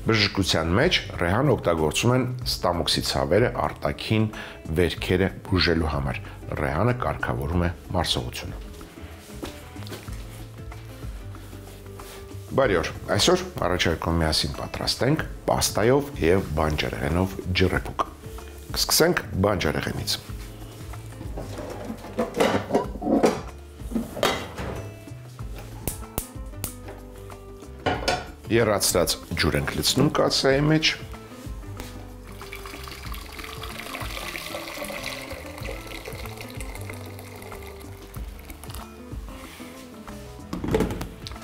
Բժշկության մեջ ռեհան օգտագործում են ստամոքսի ցավերը արտաքին վերքերը բուժելու համար։ Ռեհանը կարգավորում է մարսողությունը։ Բարի օր, այսօր առաջարկում միասին պատրաստենք պաստայով և բանջարեղենով ջրեպուկ։ Կսկսենք բանջարեղենից։ Եռացրած ջուր ենք լցնում կաթսայի մեջ։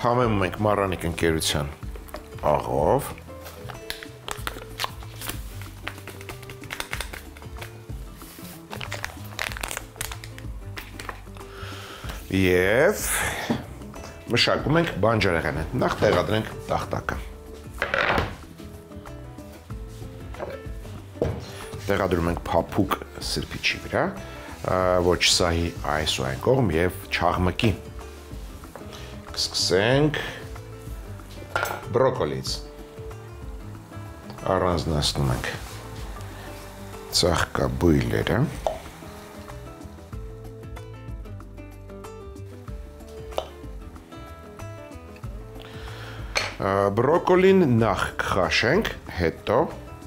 Համեմում ենք մառանիկ ընկերության աղով։ Եվ մշակում ենք բանջարեղենը, նախ տեղադրենք տախտակը։ Տեղադրում ենք փափուկ սրբիչի վրա, ոչ սահի այս ու այն կողմ և չաղմկի։ Կսկսենք բրոկոլից։ Առանձնացնում ենք ծաղկաբույլերը։ Բրոկոլին նախ կխաշենք, հետո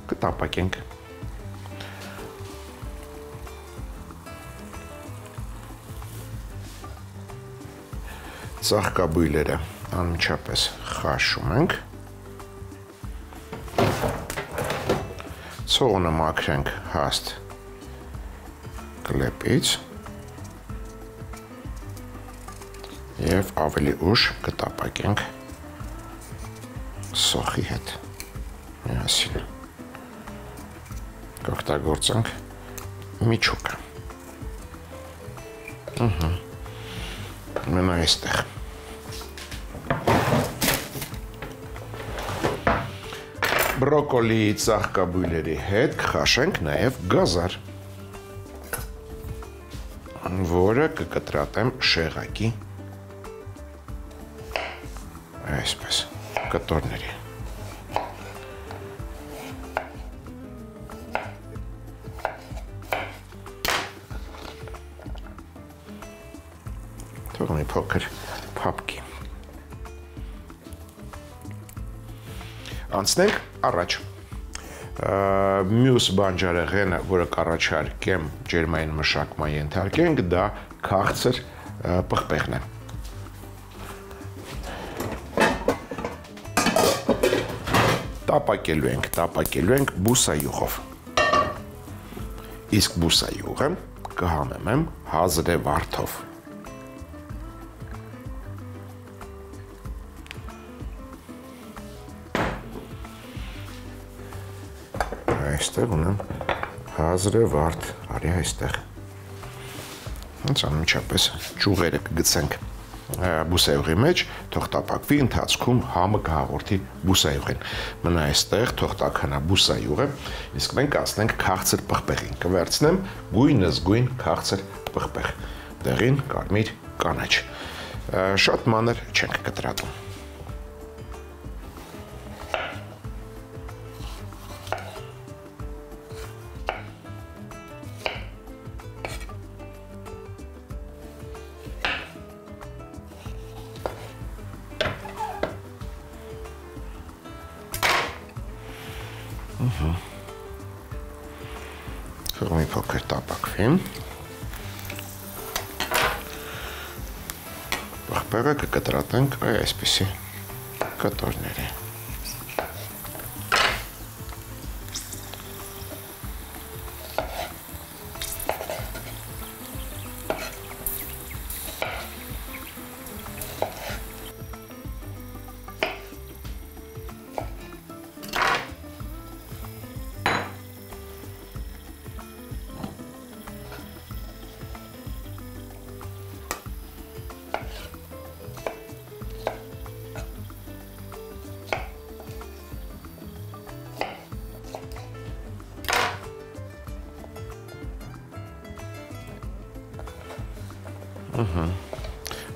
կտապակենք։ Ծաղկաբույլերը անմիջապես խաշում ենք։ Ցողունը մաքրենք հաստ կլեպից և ավելի ուշ կտապակենք սոխի հետ միասին։ Կօգտագործենք միջուկը։ Մնա այստեղ։ Բրոկոլի ծաղկաբույլերի հետ կխաշենք նաև գազար, որը կկտրատեմ շեղակի այսպես կտորների։ Թող մի փոքր փափկի։ Անցնենք առաջ։ Մյուս բանջարեղենը, որը կառաջարկեմ ջերմային մշակման ենթարկենք, դա քաղցր պղպեղն է։ Տապակելու ենք բուսայուղով։ Իսկ բուսայուղը կհամեմեմ հազրե վարդով։ Այստեղ ունեմ հազրե վարդ, արի այստեղ։ Հենց անմիջապես ճյուղերը կգցենք բուսայուղի մեջ, թող տապակվի, ընթացքում համը կհաղորդի բուսայուղին։ Մնա այստեղ, թող տաքանա բուսայուղը, իսկ մենք անցնենք քաղցր պղպեղին։ Կվերցնեմ գույնզգույն քաղցր պղպեղ, դեղին, կարմիր, կանաչ։ Շատ մանր չենք կտրատում։ Թող մի փոքր տապակվի։ Պղպեղը կկտրատենք այսպիսի կտորների։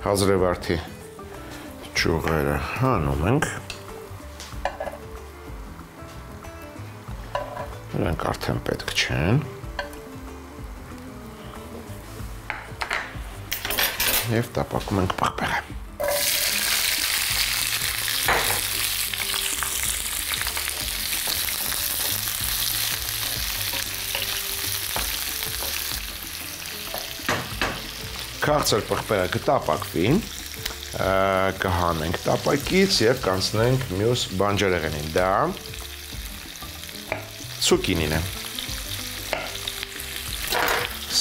Հազրևարդի ճյուղերը հանում ենք։ Նրանք արդեն պետք չեն։ Եվ տապակում ենք պղպեղը։ Քաղցր պղպեղը կտապակվի, կհանենք տապակից և կանցնենք մյուս բանջարեղենին, դա ցուկինին է,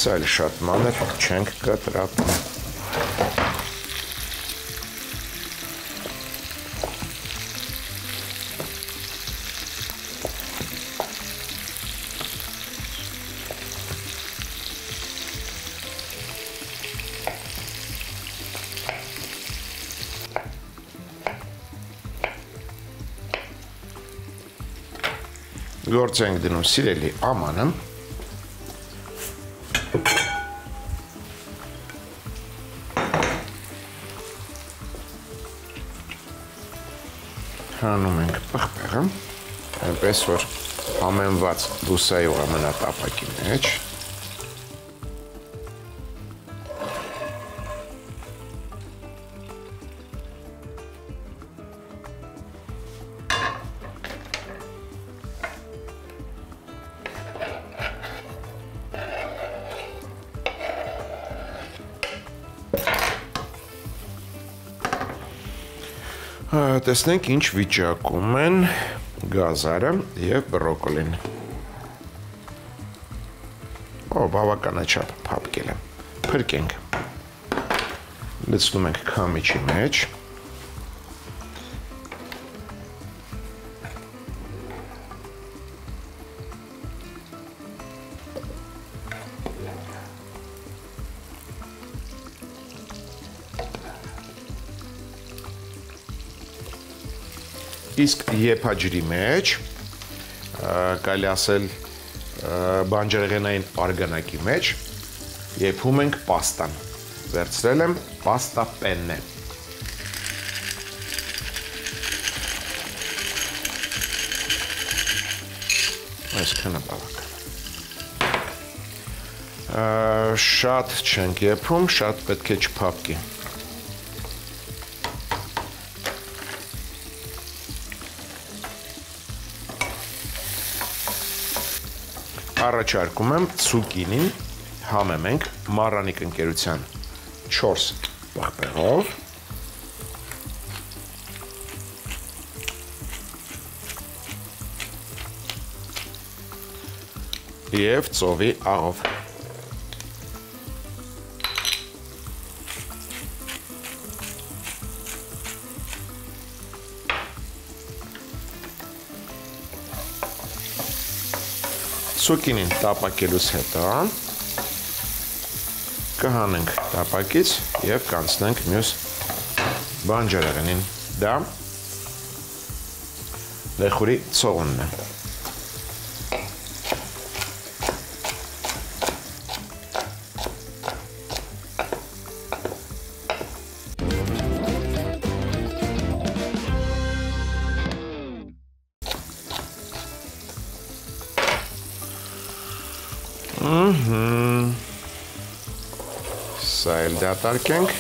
սա էլ շատ մանր չենք կտրատում։ Գործ ենք դնում սիրելի ամանը, հանում ենք պղպեղը, այնպես որ համենված բուսայողը մնա տապակի մեջ, տեսնենք ինչ վիճակում են գազարը և բրոկոլին։ Բավականաչափ փափկել է։ Փրկենք։ Լցնում ենք քամիչի մեջ։ Իսկ եփաջրի մեջ, կարելի ասել բանջարեղենային արգանակի մեջ, եփում ենք պաստան։ Վերցրել եմ պաստա պեննե։ Այսքանը բավական։ Շատ չենք եփում, շատ պետք է չփափկի։ Առաջարկում եմ ցուկինին համեմ ենք Մարրանիկ ընկերության 4 պղպեղով և ծովի աղով։ Ցուկինին տապակելուց հետո կհանենք տապակից և կանցնենք մյուս բանջարեղենին, դա լեխուրի ցողունն է։ Սա էլ դատարկենք։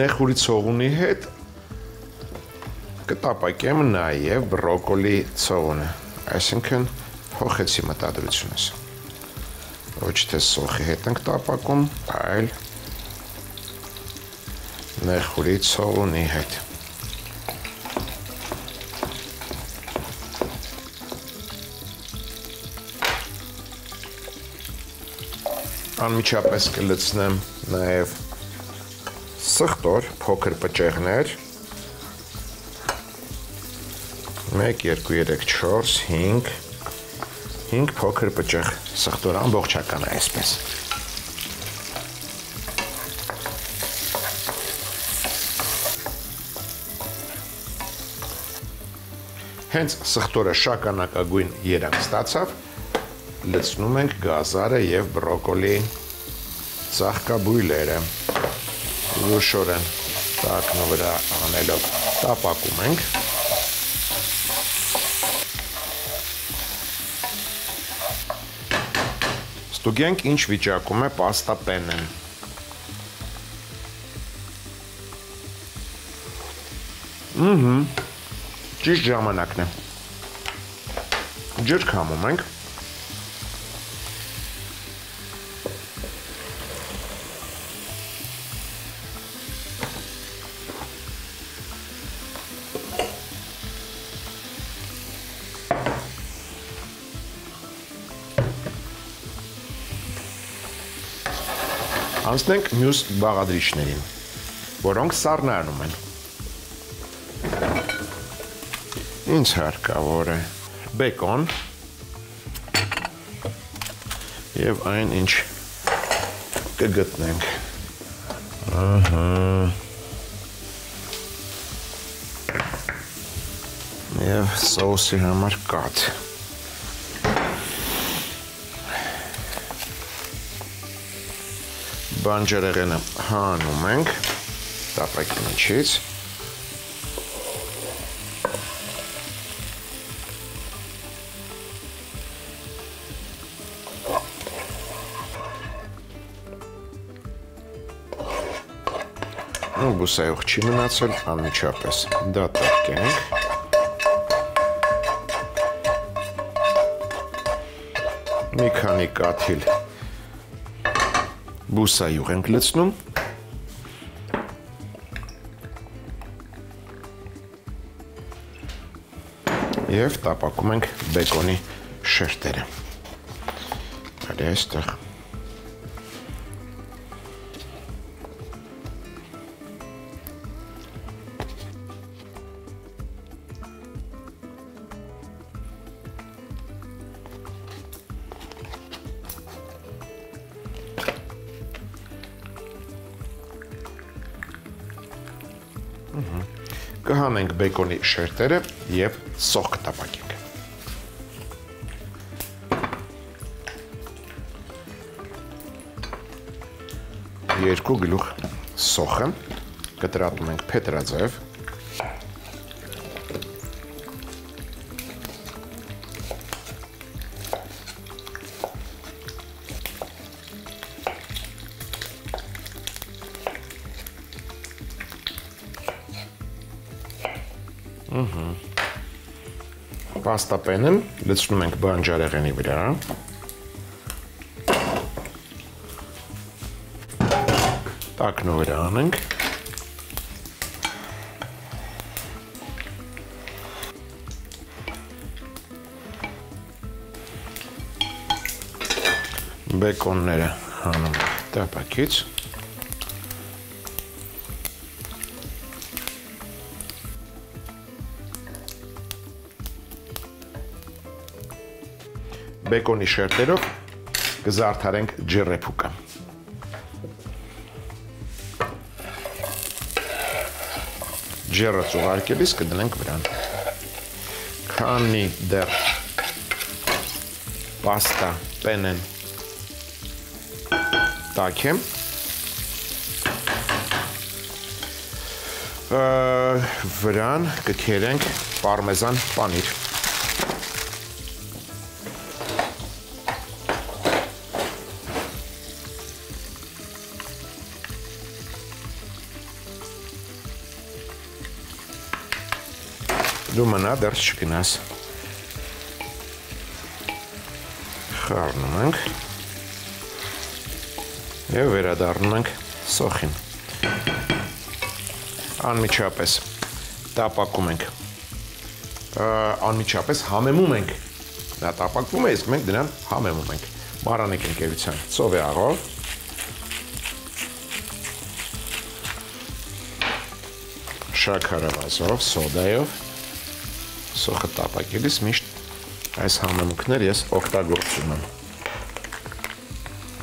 Նեխուրի ցողունի հետ կտապակեմ նաև բրոկոլի ցողունը, այսինքն հոխեցի մտադրությունս։ Ոչ թե սոխի հետ ենք տապակում, այլ նեխուրի ցողունի հետ։ Անմիջապես կլցնեմ նաև սխտոր, փոքր պճեղներ, 1, 2, 3, 4, 5 փոքր պճեղ սխտոր ամբողջական է այսպես։ Հենց սխտորը շագանակագույն երանգ ստացավ, լցնում ենք գազարը և բրոկոլի ծաղկաբույլերը, լուշորեն տակնու վրա անելով տապակում ենք, ստուգենք ինչ վիճակում է պաստա պենեն, ճիշտ ժամանակն է, ջրք համում ենք, անցնենք մյուս բաղադրիչներին, որոնք սառնարանում են։ Ինձ հարկավոր է բեկոն և այն ինչ կգտնենք։ Եվ սոուսի համար կաթ։ Բանջարեղենը հանում ենք տապակի միջից։ Բուսայող չի մնացել, անմիջապես դատարկենք։ Մի քանի կաթիլ բուսայող ենք լցնում։ Եվ տապակում ենք բեկոնի շերտերը։ Արի այստեղ։ Կհանենք բեկոնի շերտերը և սոխ կտապակենք։ Երկու գլուխ սոխը կտրատում ենք փետրաձև։ Պաստա պենն լցնում ենք բանջարեղենի վրա։ Տակնու վրա անենք։ Բեկոնները հանում ենք տապակից։ Բեկոնի շերտերով կզարդարենք ջրեփուկը։ Ջերը ծուղարկելիս կդնենք վրան։ Քանի դեռ պաստա պենեն տաք է, վրան կքերենք պարմեզան պանիր։ Դու մնա դեռ չգնաս։ Խառնում ենք և վերադառնում ենք սոխին։ Անմիջապես տապակում ենք, անմիջապես համեմում ենք, նա տապակվում է, իսկ մենք դրան համեմում ենք։ Մարանեք ընկերության ծովի աղով, շաքարավազով, սոդայով, սոխը տապակելիս միշտ այս համեմունքներ ես օգտագործում եմ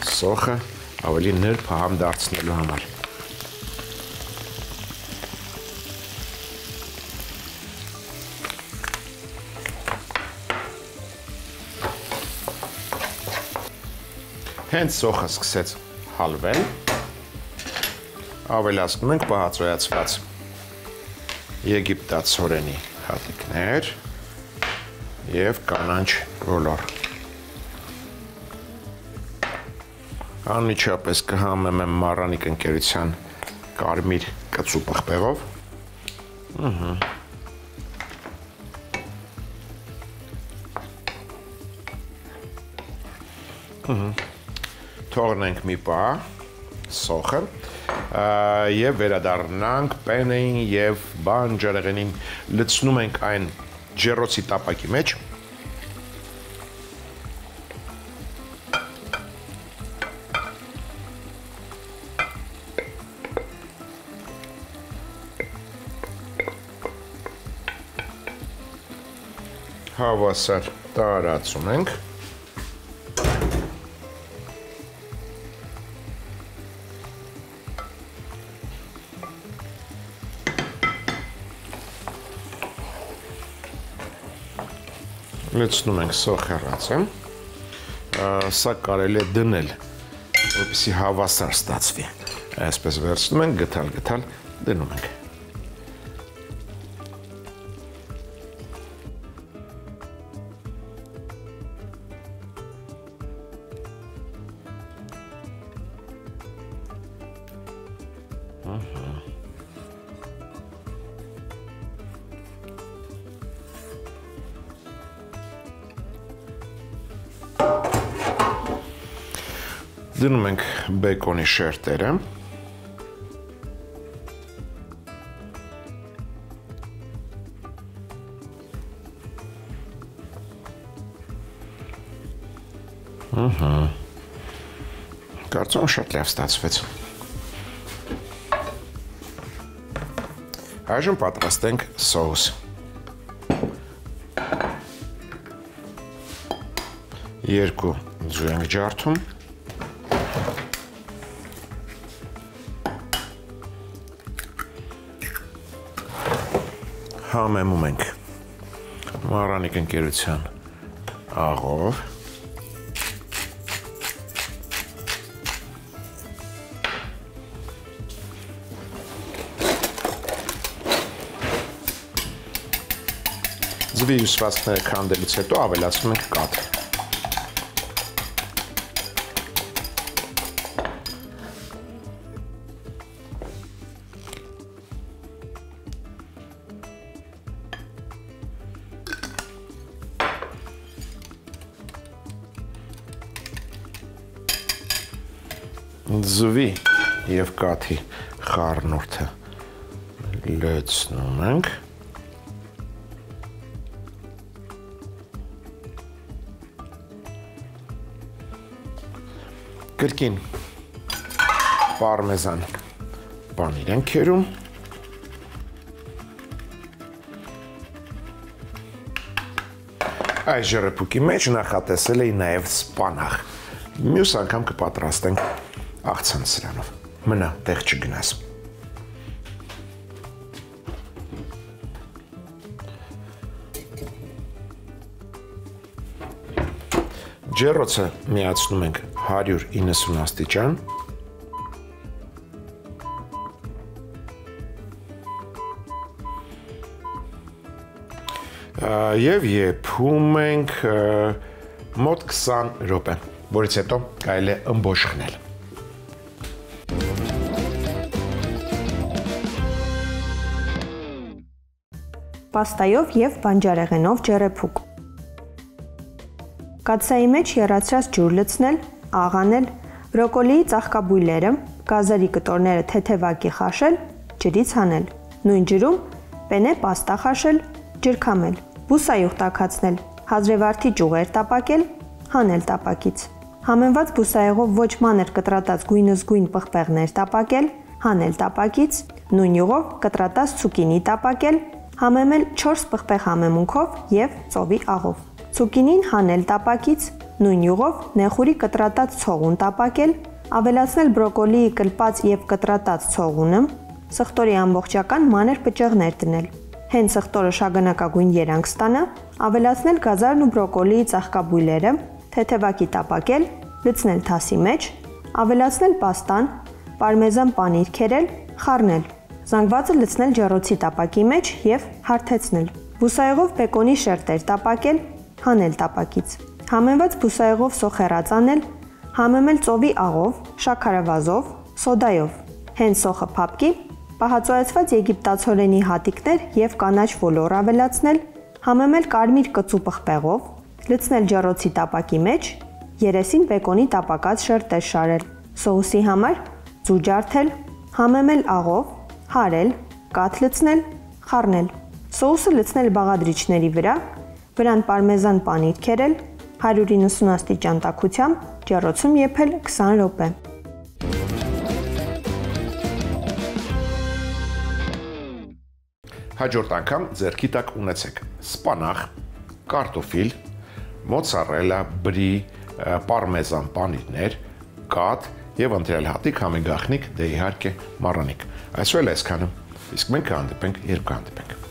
սոխը ավելի նրբահամ դարձնելու համար։ Հենց սոխը սկսեց հալվել, ավելացնում ենք պահածոյացված եգիպտացորենի հատիկներ և կանաչ ոլոր։ Անմիջապես կհամեմեմ Մարանիկ ընկերության կարմիր կծու պղպեղով։ Թողնենք մի պահ սոխը և վերադառնանք պենեին և բանջարեղենին, լցնում ենք այն ջեռոցի տապակի մեջ։ Հավասար տարածում ենք։ Լցնում ենք սոխեռացը, սա կարելի է դնել, որպեսզի հավասար ստացվի, այսպես վերցնում ենք, գթալ դնում ենք։ Դնում ենք բեկոնի շերտերը, կարծում շատ լավ ստացվեց։ Այժմ պատրաստենք սոուս։ Երկու ձու ենք ջարդում։ Համեմում ենք Մարանիկ ընկերության աղով, ձվի հյուսվածքները քանդելուց հետո ավելացնում ենք կաթ։ Ձվի և կաթի խառնուրդը լցնում ենք։ Կրկին պարմեզան պանիր ենք քերում։ Այս ժռեփուկի մեջ նախատեսել էի նաև սպանաղ։ Մյուս անգամ կպատրաստենք աղցան սրանով, մնա տեղ չգնաս։ Ջեռոցը միացնում ենք 190 աստիճան։ Եվ եփում ենք մոտ 20 րոպե, որից հետո կարելի է ըմբոշխնել։ Պաստայով և բանջարեղենով ջեռեփուկ։ Կաթսայի մեջ եռացրած ջուր լցնել, աղանել, բրոկոլիի ծաղկաբույլերը, գազերի կտորները թեթևակի խաշել, ջրից հանել, նույն ջրում պենե պաստա խաշել, ջրքամել, բուսայուղ տաքացնել, հազրեվարդի ճյուղեր տապակել, հանել տապակից, համեմված բուսայուղով ոչ մանր կտրատած գույնզգույն պղպեղներ տապակել, հանել տապակից, նույն յուղով կտրատած ցուկինի տապակել, համեմել 4 պղպեղ համեմունքով և ծովի աղով։ Ցուկինին հանել տապակից, նույն յուղով նեխուրի կտրատած ցողուն տապակել, ավելացնել բրոկոլիի կլպած և կտրատած ցողունը, սխտորի ամբողջական մանր պճեղներ դնել։ Հենց սխտորը շագանակագույն երանգ ստանա, ավելացնել գազարն ու բրոկոլիի ծաղկաբույլերը, թեթևակի տապակել, լցնել թասի մեջ, ավելացնել պաստան, պարմեզան պանիր քերել, խառնել։ Զանգվածը լցնել ջեռոցի տապակի մեջ եւ հարթեցնել։ Բուսաեղով բեկոնի շերտեր տապակել, հանել տապակից։ Համեմված բուսաեղով սոխեռած անել, համեմել ծովի աղով, շաքարավազով, սոդայով։ Հենց սոխը փափկի, պահածոյացված եգիպտացորենի հատիկներ եւ կանաչ ոլոր ավելացնել, համեմել կարմիր կծու պղպեղով, լցնել ջեռոցի տապակի մեջ, երեսին բեկոնի տապակած շերտեր շարել։ Սոուսի համար ձու ջարդել, համեմել աղով, հարել, կաթ լցնել, խառնել։ Սոուսը լցնել բաղադրիչների վրան պարմեզան պանիր քերել, 190 աստիճան տաքությամբ ջեռոցում եփել 20 րոպե։ Հաջորդ անգամ ձեռքի տակ ունեցեք սպանախ, կարտոֆիլ, մոցարելա, բրի, պարմեզան պանիրներ, կաթ եւ ընտրել հատիկ համի գաղտնիք, դե իհարկե մառանիկ։ Այսօր էլ այսքանը, իսկ մենք կհանդիպենք, երբ կհանդիպենք։